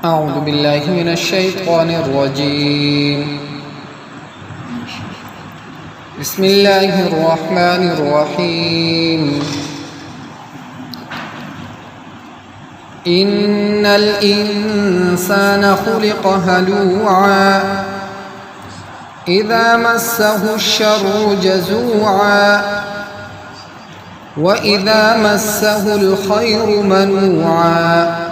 أعوذ بالله من الشيطان الرجيم. بسم الله الرحمن الرحيم. إن الإنسان خلق هلوعا إذا مسه الشر جزوعا وإذا مسه الخير منوعا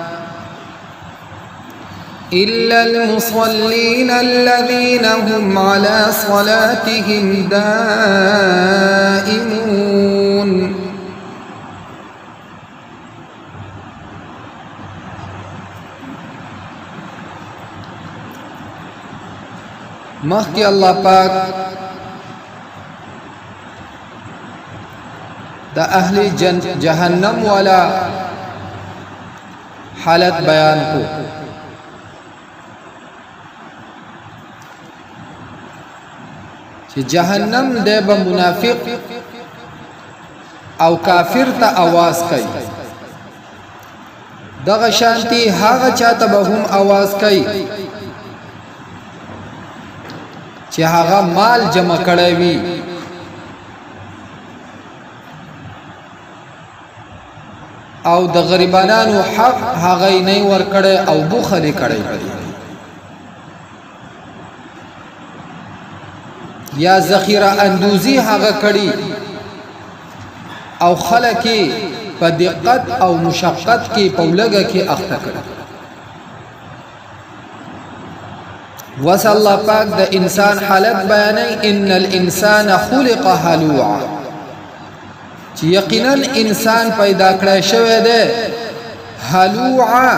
إلا المصلين الذين هم على صلاتهم دائمون. مخکې الله پاک د اهل جهنم والا حالت بیان کو. چې جهنم دی به منافق او کافر ته आवाज کوي، دغه شانتي هغه چاته به هم आवाज کوي چې هغه مال جمع کړی وي او د غریبانو حق هغه نه ورکړي او بخل کړي یا ذخیره اندوزی هغه کړي او خلک په دقت او مشقت کې پولګه کې اخته کړي. وصل الله پاک د انسان حالت بیانې ان الانسان خلق هلوعا، چې یقینا انسان پیدا کړی شوی دی هلوعا،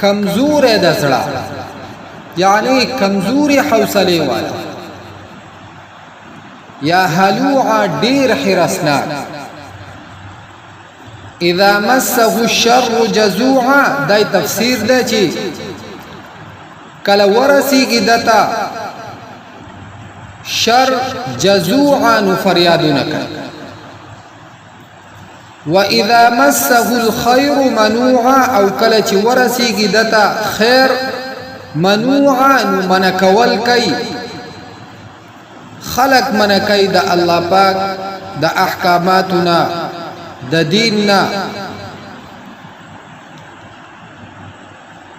کمزور د زړه، یعنی کمزوري حوصله والا، یا هلوعا ډیر حرسناک. اذا مسه الشر جزوعا دای تفسیر دی چې کله ورسیږي دتا شر جزوعا نو فریادونه کوي، واذا مسه الخير منوعا او کله چې ورسیږي دتا خیر منوعا نو منکول کوي، خلق منکای د الله پاک د احکاماتنا د دیننا.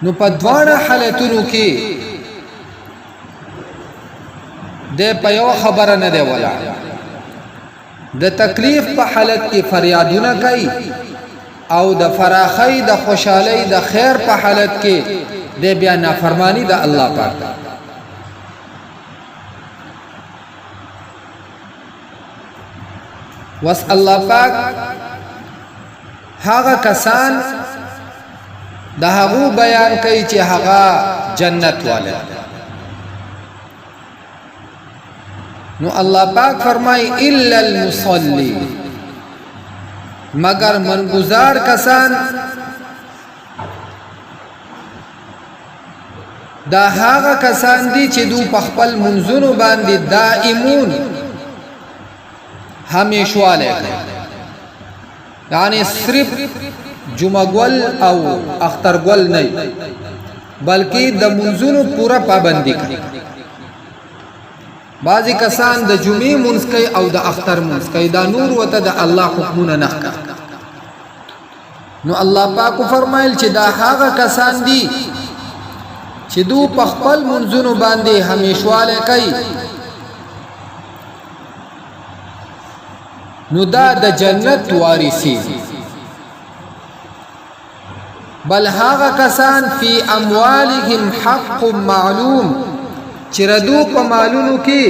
نو په دواړه حالتونو کې د په یو خبره نه دی ولاړ، د تکلیف په حالت کې فریادونه کوي او د فراخی د خوشحالی د خیر په حالت کې د بیا نافرمانی د الله پاک. وس الله پاک هغه کسان د هغه بیان کوي چې هغه جنت والے. نو الله پاک فرمای الا المصلی، مگر منگزار کسان دا هغه کسان دي چې دو په خپل منځونو باندې دائمون همیشواله، یعنی صرف جمعګول او اخترګول نه بلکې د منځونو پورا پابندي کوي. بعضی کسان د جمعې منځ کوي او د اختر منځ کوي، دا نور وته د الله حکمونه نه کوي. نو الله پاک فرمایل چې دا هغه کسان دي چې دو په خپل منځونو باندې همیشواله کوي، نو دا د جنت وارثي. بل هغه کسان فی اموالهم حق معلوم، چې ردو په مالونو کې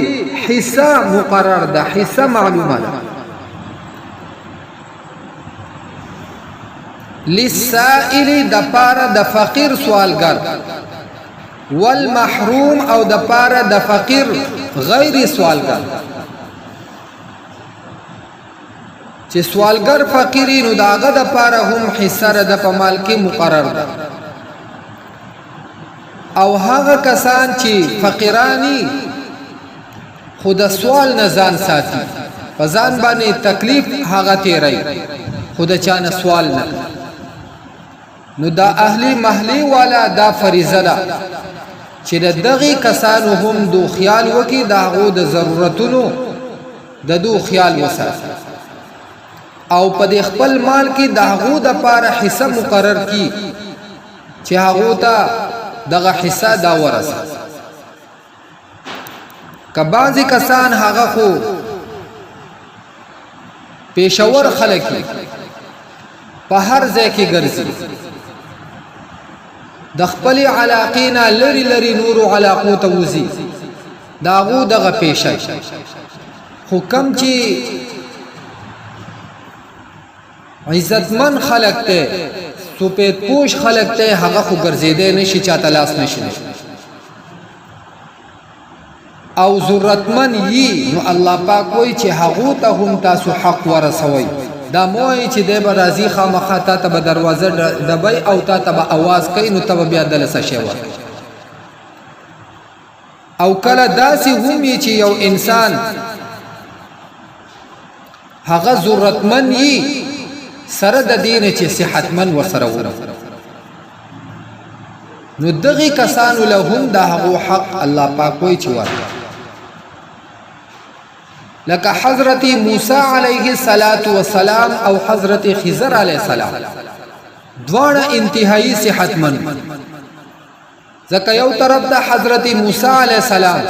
حصہ مقرر ده، حصہ معلومه ده. للسائل د پاره د فقیر سوالګر، والمحروم او د پاره د فقیر غیر سوالګر. چې سوالګر فقیرینو داغه د پاره هم حصہ د په مال کې مقرر ده. او هغه کسان چې فقیرانی خود سوال نه ځان ساتي، په ځان باندې تکلیف هغه تیری خود چانه سوال نه. نو دا اهلی محلی والا دا فریضه ده چې دغه کسانو هم دو خیال وکي دا غو د ضرورتونو د دو خیال وساتي او په خپل مال کې دا غو د پاره حصہ مقرر کی چې هغه ته دغه حصہ دا ورسه. کبازي کسان هغه خو پېښور خلک په هر ځای کې ګرځي د خپل علاقې نه لری لری نور علاقو ته وزي داغو دغه پیشه خو کم چې عزتمن خلق ته سپید پوش خلق ته هغه خو ګرځیدې نشي چاته لاس نشي او ضرورتمن یي نو الله پاک وایي چې هغه ته هم تاسو حق ورسوي. دا موي چې د برازي خامخا ته به دروازه دبي او ته به आवाज کوي نو ته بیا دلسه شي ورته. او کله داسي هم چې یو انسان هغه ضرورتمن یي سره د دین چې صحتمن وسره و نو دغه کسانو له هم د هغه حق الله پاک وایي چې ورته. لکه حضرت موسی علیه السلام او حضرت خضر علیه السلام دواړه انتهایی صحتمن. ځکه یو طرف د حضرت موسی علیه السلام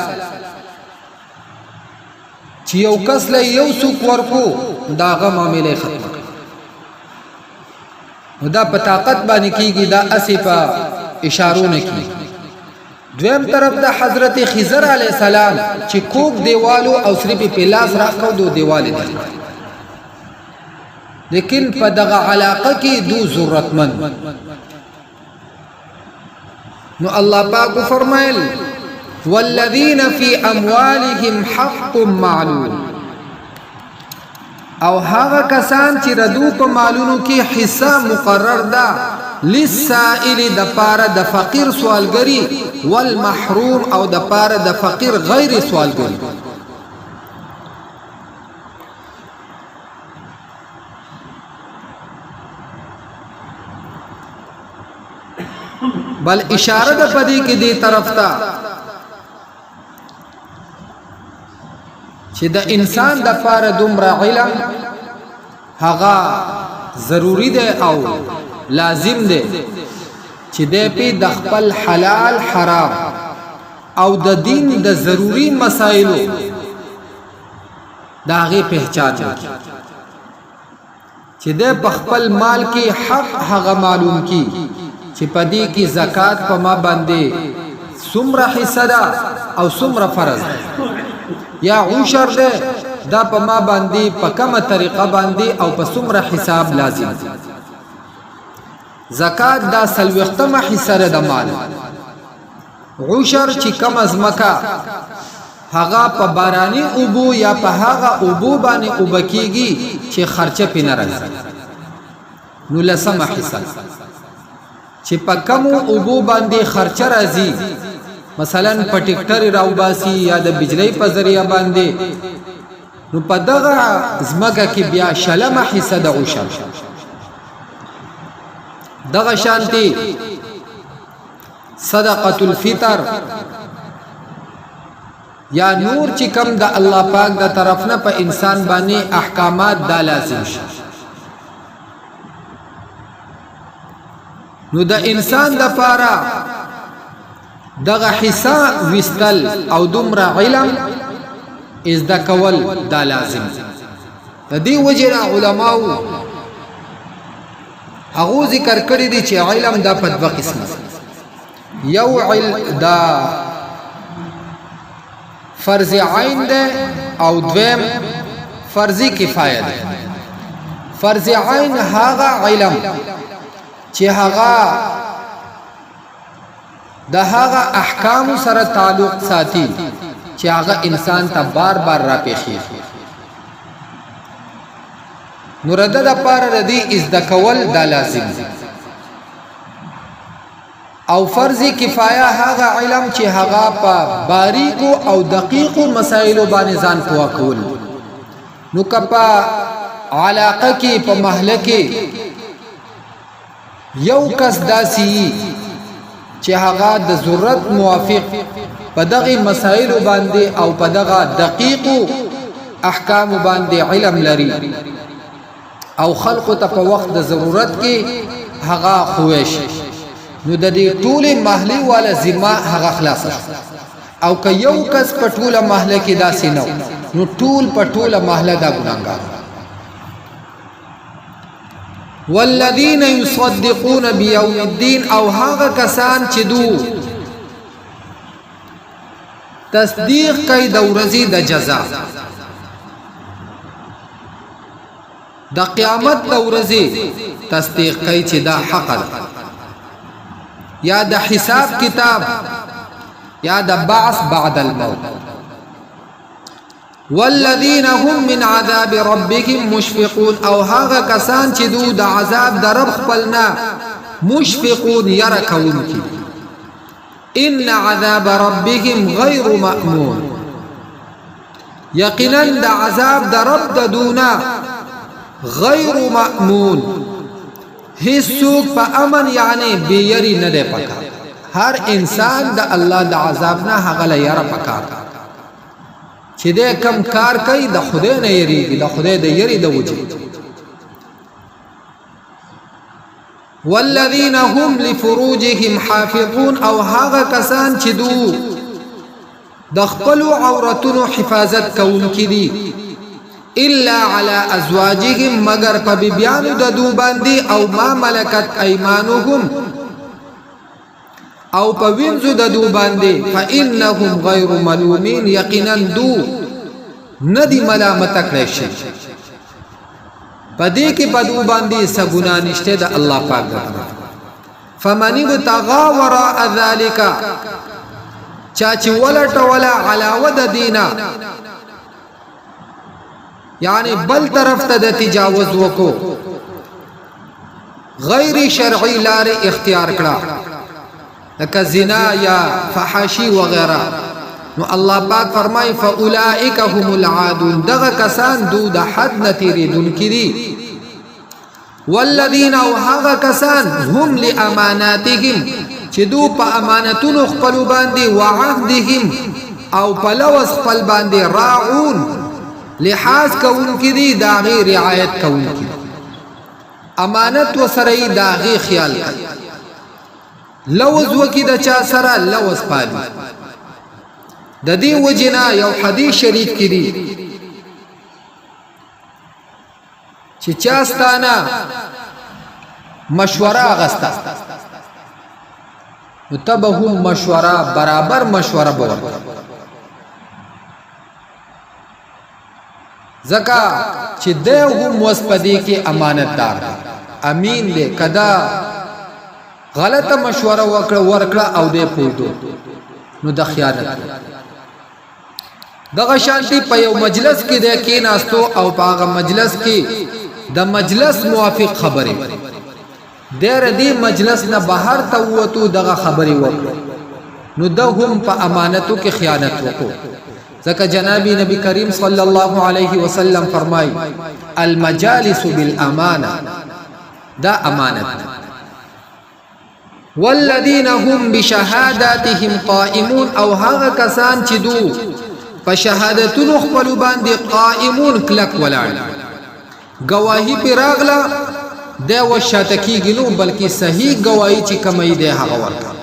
چې یو کس له یو څوک ورکو داغه معاملې ختم نو دا په طاقت باندې کیږي دا اسی په اشارو نه کیږي. دویم طرف د حضرت خضر علیہ السلام چې کوک دیوالو او صرف په لاس راکاو دو دیواله دي لیکن په دغه علاقه کې دو ضرورتمن نو الله پاک فرمایل والذین فی اموالهم حق معلوم او هغه کسان چې ردو په مالونو کې حصہ مقرر ده للسائل د پاره د فقیر سوالګری والمحروم او د پاره د فقیر غیر سوالګری. بل اشاره د پدې کې دی طرف ته چې د انسان د پاره دومره علم هغه ضروری دی او لازم دی چې د په د خپل حلال حرام او د دین د ضروری مسائلو داغه پہچان وکړي چې د خپل مال کې حق هغه معلوم کی چې پدې کې زکات په ما باندې څومره حصہ ده او څومره فرض ده یا عشر ده دا په ما باندې په کومه طریقه باندې او په څومره حساب لازم ده. زکات دا سلوختمه حصہ ده د مال. عشر چې کم از مکه هغه په بارانی اوبو یا په هغه اوبو باندې وبکیږي چې خرچه پې نه راځي نو لسمه حصہ چې په کم اوبو باندې خرچه راځي مثلا په ټیکټر راوباسي یا د بجلی په ذریعہ باندې نو په دغه زمکه کې بیا شلمه حصہ د عشر. دغه شانتی صدقۃ الفطر یا نور چې کم د الله پاک د طرف نه په انسان باندې احکامات دا لازم شي نو د انسان د پاره دغه حصہ وستل او دومره علم از د کول دا لازم. د دې وجه علماء هغه ذکر کړی دي چې علم دا په دوه قسمه یو علم دا فرض عین ده او دویم فرضی کفایه ده. فرض عین هغه علم چې هغه د هغه احکام سره تعلق ساتي چې هغه انسان ته بار بار را پیښیږي نو رد د پاره ردی از د کول دا لازم دی. او فرض کفایه هغه علم چې هغه په باریکو او دقیقو مسائلو باندې ځان پوه کول نو کپا علاقه کې په محله کې یو کس داسي چې هغه د ضرورت موافق په دغه مسائل باندې او په دغه دقیق احکام باندې علم لري او خلق ته په وخت د ضرورت کې هغه خوښ نو د دې ټول محلي والا ذمہ هغه خلاص او که یو کس په ټوله محله کې داسې نو ټول په ټوله محله دا ګناهګار والذین یصدقون بیوم الدین او هغه کسان چې دو تصدیق کوي د ورځې د جزا د قیامت د ورځې تصدیق کوي چې دا حق ده یا د حساب کتاب یا د بعث بعد الموت والذین هم من عذاب ربهم مشفقون او هغه کسان چې دو د عذاب د رب خپلنا مشفقون يركون کی ان عذاب ربهم غیر مأمون یقینا د عذاب د رب د دونا غیر مأمون هیڅوک په امن یعنی بیری نه دی پکار هر انسان د الله د عذاب نه هغه لاره پکار چې دې کم کار کوي د خدای نه یریږي د خدای د یری د وجود والذین هم لفروجهم حافظون او هغه کسان چې دو د خپل عورتونو حفاظت کوونکي دي الا على ازواجهم مگر په بیان د دو باندې او ما ملکت ایمانهم او په وینځو د دو باندې فانهم غیر ملومین یقینا دو ندی ملامت کړی شي پدې کې په دو باندې سګنا نشته د الله پاک فمن ابتغى وراء ذلك چا چې ولټ ولا علاوه د دینا یعنی بل طرف ته د تجاوز وکړو غیر شرعي لار اختیار کړه لکه زنا یا فحاشی وغیرہ نو الله پاک فرمای فاولئک هم العادون دغه کسان دو د حد نتیری دن کړي والذین او هغه کسان هم لاماناتهم چې دو په امانتونو خپل باندې وعهدهم او په لوز خپل باندې راعون لحاظ کوونکي دي دا غي رعایت کوونکي امانت وسره دا غي خیال کوي لوز وکي د چا سره لوز پالي د دې وجنا یو حدیث شریف کې دی چې چاستانه مشوره غستا متبهم مشوره برابر مشوره بور زکا چې دغه موسپدی کې امانتدار امین دې کدا غلطه مشوره ورکړه او دې پوهدو نو د خیانت دغه شانتي په یو مجلس کې د کېناستو او په هغه مجلس کې د مجلس موافق خبره ډېر دې مجلس نه بهر ته وته دغه خبره وکړه نو د هم په امانتو کې خیانت وکړو ځکه جنابی نبی کریم صلی الله علیه وسلم فرمای المجالس بالامانه دا امانت والذین هم بشهاداتهم قائمون او هغه کسان چې دو په شهادتونو خپل باندې قائمون کلک ولاړ گواہی پر راغلا د وشاتکی غنو بلکې صحیح گواہی چې کمای دی هغه ورکړه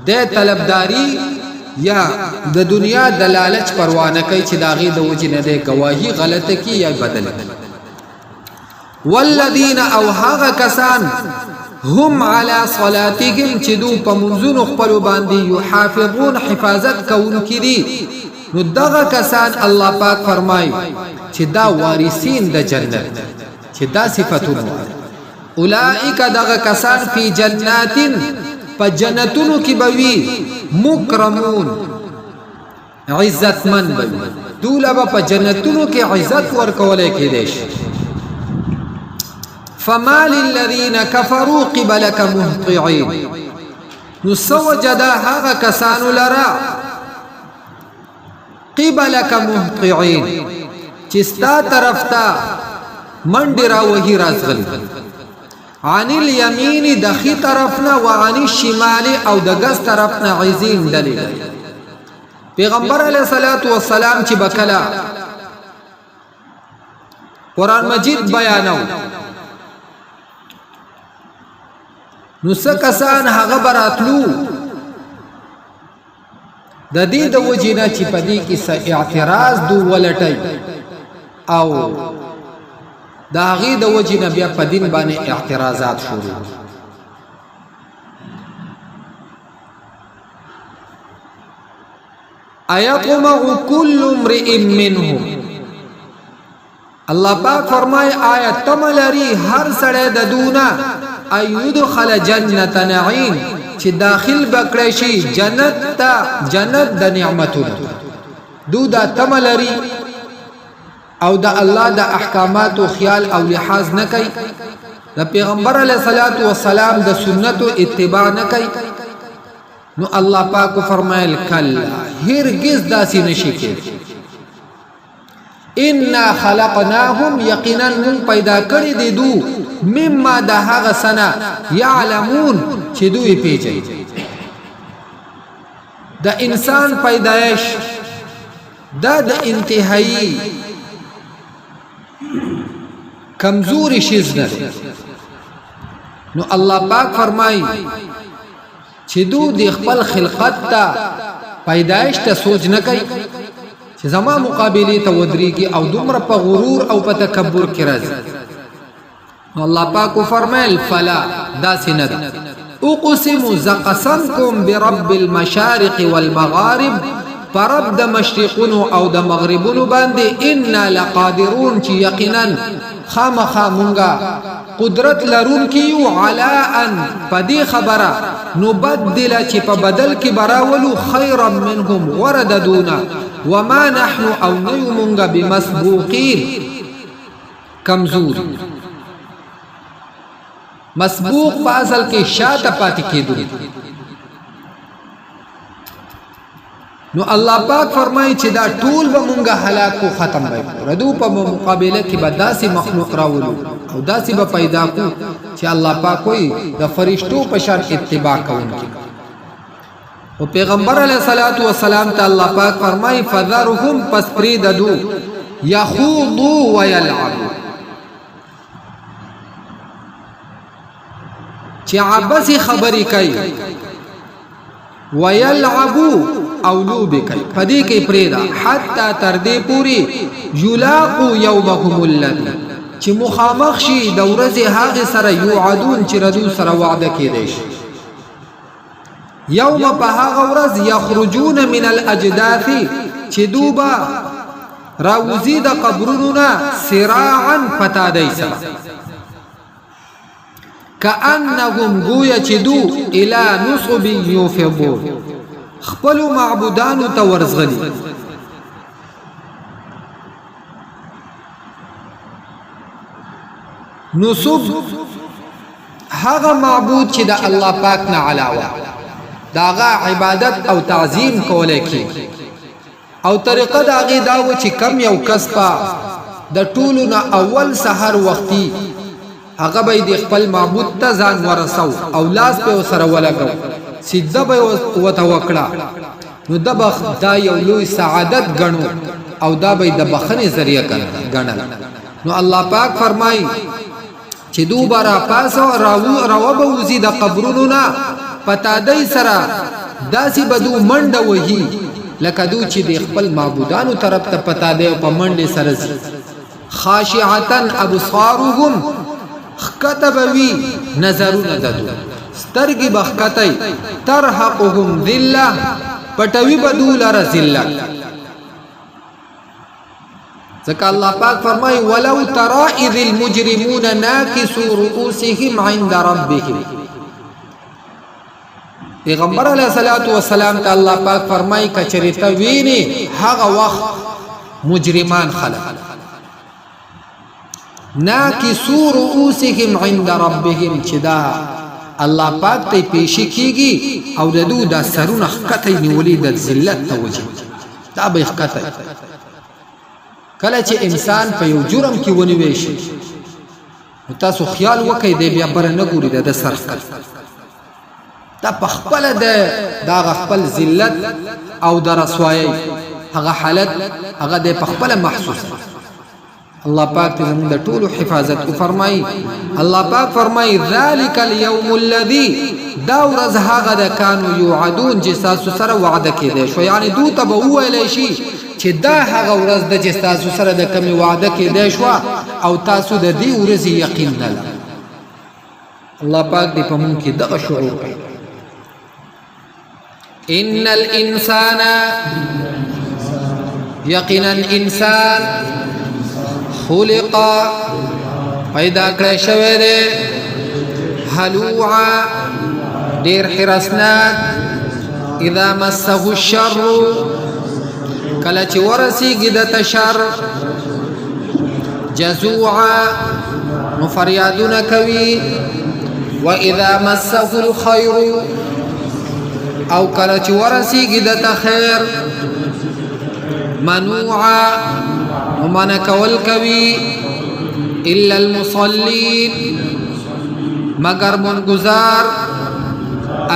د طلبداري یا د دنیا د لالچ پروا نه کوي چې داغي د وجه نه دی گواہی غلطه کی یا بدل والذین او هغه کسان هم على صلاتهم چې دو په منځونو خپل باندې یحافظون حفاظت کوونکي دي نو دغه کسان الله پاک فرمای چې دا وارثین د جنت چې دا صفاتونه اولئک دغه کسان فی جنات په جنتونو کې بوي مکرمون عزتمن بوي دوله په جنتونو کې عزت ورکولای کېدای شي فما للذین کفروا قبلک مهطعين نو سوجدا هغه کسانو لرا قبلک مهطعين چې ستا طرف ته منډې راوهي رازغلي عن الیمین د خي طرفنا وعن الشمال او د ګس طرفنا عزین ډلې پیغمبر علیه الصلاۃ والسلام چې بکلا قرآن مجید بیانو نو څه کسان هغه براتلو د دې د وجې نه چې په دې کې څه اعتراض دو ولټی او د هغې د وجې نه بیا په دین باندې اعتراضات شروع ایطمع کل امرئ منهم الله پاک فرمای آیت تمه لري هر سړی د دونه ایدخل جنت نعیم چې داخل بکړی شي جنت ته جنت د نعمتونو دو دا تمه لري او د الله د احکاماتو خیال او لحاظ نه کوي د پیغمبر علیه الصلاۃ والسلام د سنتو اتباع نه کوي نو الله پاک فرمایل کلا هرگز داسې نشي کېدی انا خلقناهم یقینا من پیدا کړی دی دو مما د هغه سنه یعلمون چې دوی پیژني د انسان پیدایش دا د انتهایی کمزوری شیز نه نو الله پاک فرمایي چې دو د خپل خلقت ته پیدایش ته سوچ نه کوي چې زما مقابله ته ودرېږي او دومره په غرور او په تکبر کې راځي الله پاک فرمایل فلا داسې نه ده اقسم زقسم کوم برب المشارق والمغارب فرب د مشرقونو او د مغربونو باندې انا لقادرون چې یقینا خامخا مونږه قدرت لرون کیو علا ان پدې خبره نبدل چې په بدل کې براولو خيرا منهم ورددونا وما نحن او نيومونغا بمسبوقين کمزور مسبوق په اصل کې شاته پاتې کېدو نو الله پاک فرمایي چې دا ټول به مونږه هلاک کو ختم وي ردو په مقابله کې به داسې مخلوق راولو او داسې به پیدا کو چې الله پاک وي د فرشتو په شان اتباع کوونکي او پیغمبر علیه الصلاۃ والسلام ته الله پاک فرمایي فذرهم پس پریددو یخوضوا ويلعبوا چې عبس خبرې کوي ويلعبوا او لوبې کوي پدې کې پریدا حتی تر دې پوری یلاقوا یومهم الذی چې مخامخ شي د ورځې هغه سره یوعدون چې ردو سره وعده کېدی شي یوم په هغه ورځ یخرجون من الاجداث چې دوبا راوزی د قبرونو نه سراعا فتادی سره کأنهم گویا چې دو الى نصب یوفضون خپل معبودانو ته ورزغلي نصب هغه معبود چې د الله پاک نه علاوه داغه عبادت او تعظیم کولای کی او طریقه داغه داو چې کم یو کس په د ټولو نه اول سحر وختي هغه به د خپل معبود ته ځان ورسو او لاس په سره ولګو سجده به وتوکړه نو دبخ دا یو لوی سعادت غنو او دا به د بخنه ذریعہ غنل نو الله پاک فرمای چې دوباره پاسو راو به وزي د قبرونو نه پتا دای سره داسې بدو منډه وهي لکه دو چې د خپل معبودانو طرف ته پتا دی په منډه سره خاشعتن ابصارهم خکتبوی نظرونه ددو سترګي بخکتای ترحقهم ذله پټوي بدول رذله ځکه الله پاک فرمای ولو ترى اذ المجرمون ناكسوا رؤوسهم عند ربهم پیغمبر علیه الصلاۃ والسلام ته الله پاک فرمای کچری ته ویني هغه وخت مجرمان خلق ناکسو رؤوسهم عند ربهم چې دا الله پاک ته پیشي کیږي او د دو دا سرونه خکته نیولې د ذلت ته وجه دا به خکته کله چې انسان په یو جرم کې ونیوي شي تاسو خیال وکړئ دی بیا بره نه ګوري د سر دا په خپله دا خپل ذلت او د رسوایۍ هغه حالت هغه دی په خپله محسوس الله پاک ته زموږ د ټولو حفاظت وفرمایي الله پاک فرمایي ذلک اليوم الذي دا ورځ هغه ده کانو یوعدون چې ستاسو سره وعده کېدی شو یعنې دو ته به وویلی شي چې دا هغه ورځ ده چې ستاسو سره د کمې وعده کېدی شوه او تاسو د دې ورځې یقین نه لرئ الله پاک دې په موږ کې دغه شعور کوي ان الانسان یقینا انسان خلق پیدا کړی شوی دی هلوعا ډېر حرسناک اذا مسه الشر کله چې ورسیږي دته شر جزوعا نو فریادونه کوي واذا مسه الخير او کله چې ورسیږي دته خیر منوعا ومن کول کوي الا المصلين مگر منگزار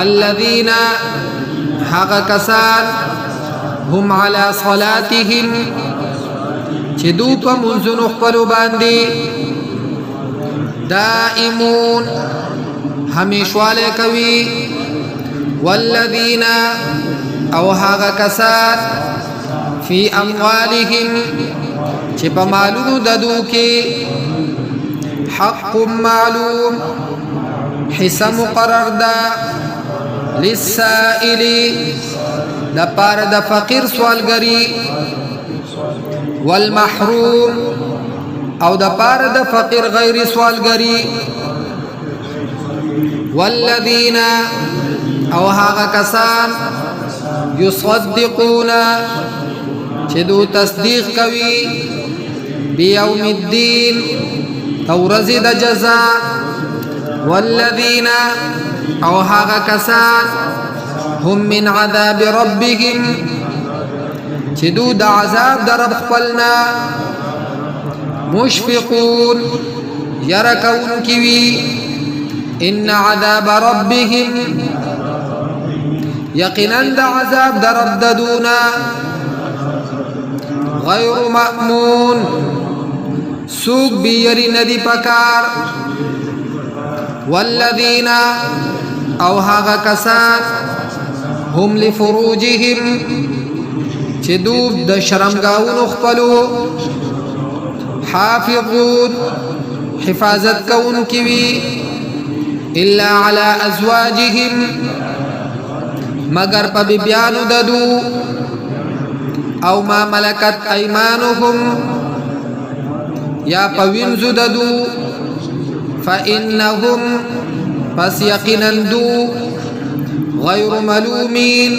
الذين حق کسان هم على صلاتهم چې دو په منځونو خپلو باندې دائمون همیشواله کوي والذين او هغه کسان فی اموالهم چې په مالونو ددو کې حق معلوم حصہ مقرر ده للسائل د پاره د فقیر سوالګری والمحروم او د پاره د فقیر غیر سوالګری والذین او هغه کسان یصدقون چې دو تصدیق کوي بیوم الدین او ورځې د جزاء والذین او هغه کسان هم من عذاب ربهم چې دو د عذاب د رب خپلنا مشفقون یره کوونکي وي ان عذاب ربهم یقینا د عذاب د رب ددونا غیر مأمون سوق بیری ندی پکار والذین او هاغا کسان هم لفروجهم چې دوب د شرمګاونو خپلو حافظون حفاظت کون کی وی الا على ازواجهم مگر په بیانو ددو او ما ملکت ایمانهم یا پوینزو ددو فإنهم پس یقینا دو غیر ملومین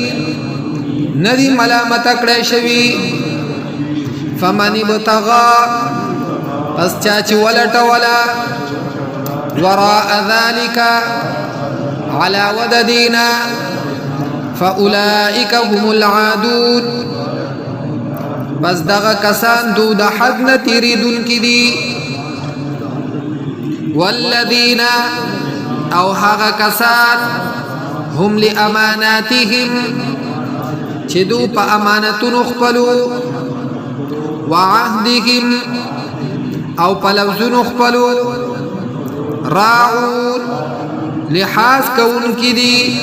ندی ملامت کړی شوی فمن ابتغى پس چاچ ولټولا وراء ذلك على وددینا فأولئك هم العادون بس دغه کسان دو د حد نه تیریدونکي دي والذین او هغه کسان هم لاماناتهم چې دو په امانتونو خپلو وعهدهم او په لوزونو خپلو راعون لحاظ کوونکي دي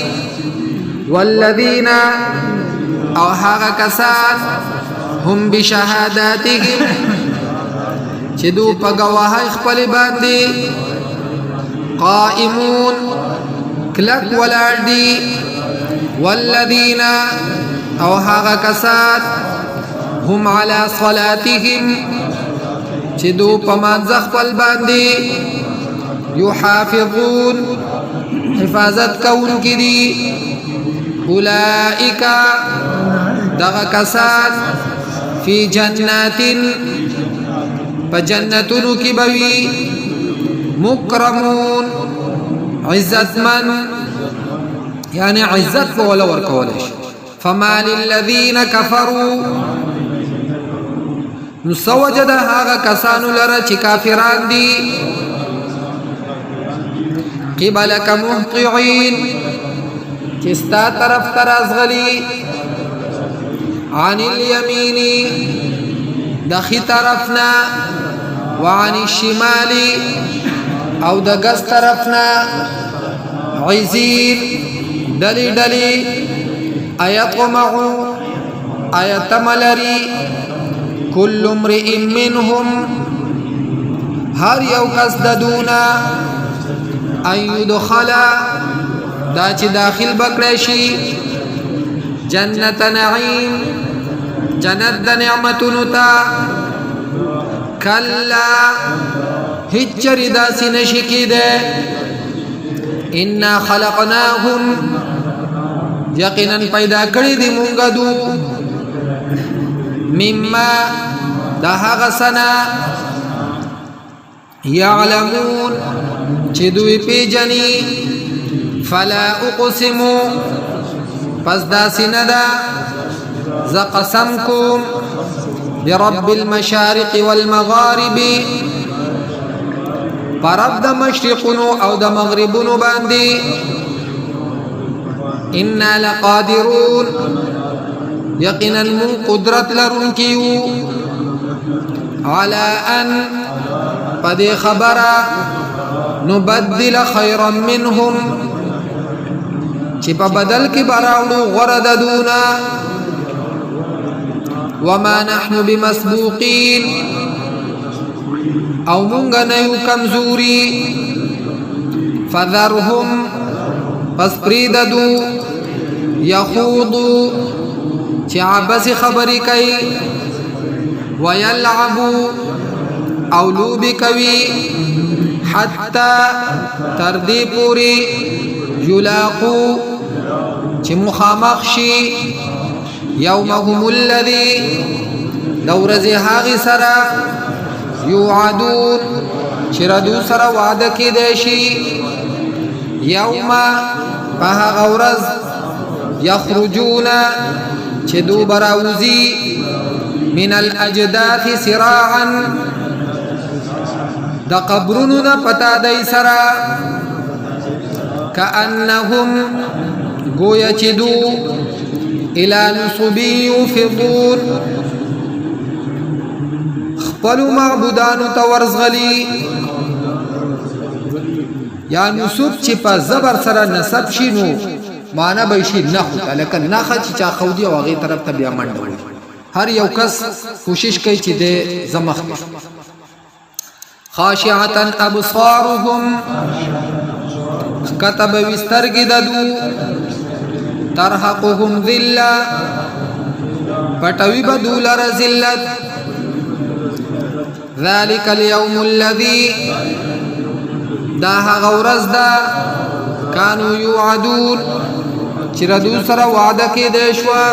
والذین او هغه کسان هم بشهاداتهم چې دو په گواهی خپل باندې قائمون کلک ولاړ دي والذین او هغه کسان هم على صلاتهم چې دو په مانځ خپل باندې یحافظون حفاظت کوونکي دي اولئک دغه کسان فی جنات فجنتونو کی بوی مکرمون عزتمن یعنی عزت بولا ورکولش فما للذین کفروا نسوجد هاغا کسانو لرا چی کافران دی قبلك مهطعين چستا طرف تراز غلی عن اليمين دخي طرفنا وعن الشمال او دقس طرفنا عزين دلي دلي ايطمع ايتملري كل امرئ منهم هر یو کس ددونا ان يدخل دا چې داخل بکړی شي جنت نعیم جنت د نعمتونو ته کلا هیڅ چری داسې نشي کېدی انا خلقناهم یقینا پیدا کړي دي مونږ دو مما دا هغه سنا يعلمون چې دوی پیژني فلا اقسم پس داسې نه ده ز قسم کوم برب المشارق والمغارب پرب د مشرقونو او د مغربونو باندې انا لقادرون یقینا من قدرت لرونکیو على ان پدې خبره نبدل خيرا منهم چې په بدل کې براوړو غره د دونا وما نحن بمسبوقين او مونږ نه یو کمزوري فذرهم پس پریددو يخوضوا چې عبس خبرې کوي ويلعبوا او لوبي کوي حتى تردي پوری يلاقو چې مخامخ شي يومهم الذي دورز هاغي سرا يوعدون چې ردو سره وعده کېدی شي يوم په غورز يخرجون چې دو براوزي من الاجداث سراعا دا قبرونو دا پتا دای سرا كأنهم گویا چې دو الى نصب يوفضون خپلو معبودانو ته ورزغلي یا نصب چې په زبر سره نسب شي نو معنا به شي نخو لکه نخه چې چا خودي او هغه طرف ته بیا منډه هر یو کس کوشش کوي چې د زمخ خاشعة ابصارهم كتب وسترگددو ترحقهم ذلة فتوي بدول رزلت ذلك اليوم الذي داها غورز دا كانوا يوعدون چردو سر وعده کې دشوا